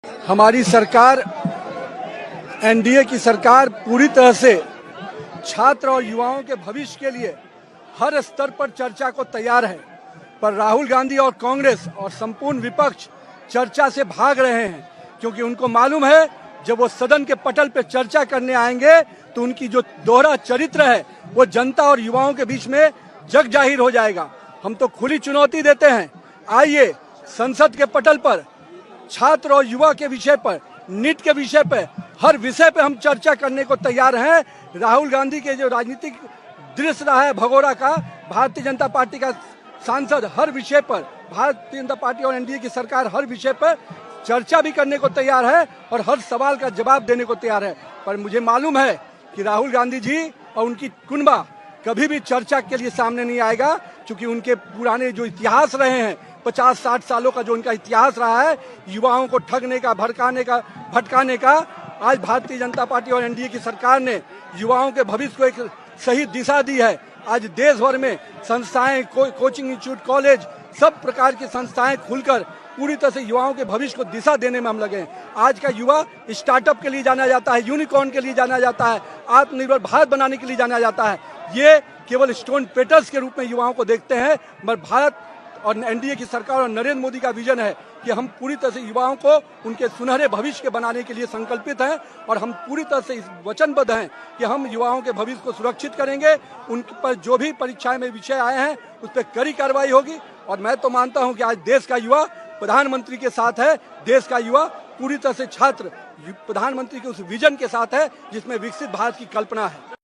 हमारी सरकार एनडीए की सरकार पूरी तरह से छात्र और युवाओं के भविष्य के लिए हर स्तर पर चर्चा को तैयार है, पर राहुल गांधी और कांग्रेस और संपूर्ण विपक्ष चर्चा से भाग रहे हैं, क्योंकि उनको मालूम है जब वो सदन के पटल पर चर्चा करने आएंगे तो उनकी जो दोहरा चरित्र है वो जनता और युवाओं के बीच में जग जाहिर हो जाएगा। हम तो खुली चुनौती देते हैं, आइए संसद के पटल पर छात्र और युवा के विषय पर, नीट के विषय पर, हर विषय पर हम चर्चा करने को तैयार हैं। राहुल गांधी के जो राजनीतिक दृश्य रहा है भगोड़ा का, भारतीय जनता पार्टी का सांसद हर विषय पर, भारतीय जनता पार्टी और एनडीए की सरकार हर विषय पर चर्चा भी करने को तैयार है और हर सवाल का जवाब देने को तैयार है। पर मुझे मालूम है कि राहुल गांधी जी और उनकी कुनबा कभी भी चर्चा के लिए सामने नहीं आएगा, क्योंकि उनके पुराने जो इतिहास रहे हैं 50-60 सालों का जो उनका इतिहास रहा है युवाओं को ठगने का, भटकाने का, आज भारतीय जनता पार्टी और एनडीए की सरकार ने युवाओं के भविष्य को एक सही दिशा दी है। आज देश भर में संस्थाएं, कोचिंग इंस्टीट्यूट, कॉलेज, सब प्रकार की संस्थाएं खुलकर पूरी तरह से युवाओं के भविष्य को दिशा देने में हम लगे हैं। आज का युवा स्टार्टअप के लिए जाना जाता है, यूनिकॉर्न के लिए जाना जाता है, आत्मनिर्भर भारत बनाने के लिए जाना जाता है। ये केवल स्टोन पेटर्स के रूप में युवाओं को देखते हैं, मगर भारत और एनडीए की सरकार और नरेंद्र मोदी का विजन है कि हम पूरी तरह से युवाओं को उनके सुनहरे भविष्य के बनाने के लिए संकल्पित हैं और हम पूरी तरह से इस वचनबद्ध हैं कि हम युवाओं के भविष्य को सुरक्षित करेंगे। उन पर जो भी परीक्षाएं में विषय आए हैं उस पर कड़ी कार्रवाई होगी और मैं तो मानता हूं कि आज देश का युवा प्रधानमंत्री के साथ है। देश का युवा पूरी तरह से छात्र प्रधानमंत्री के उस विजन के साथ है जिसमें विकसित भारत की कल्पना है।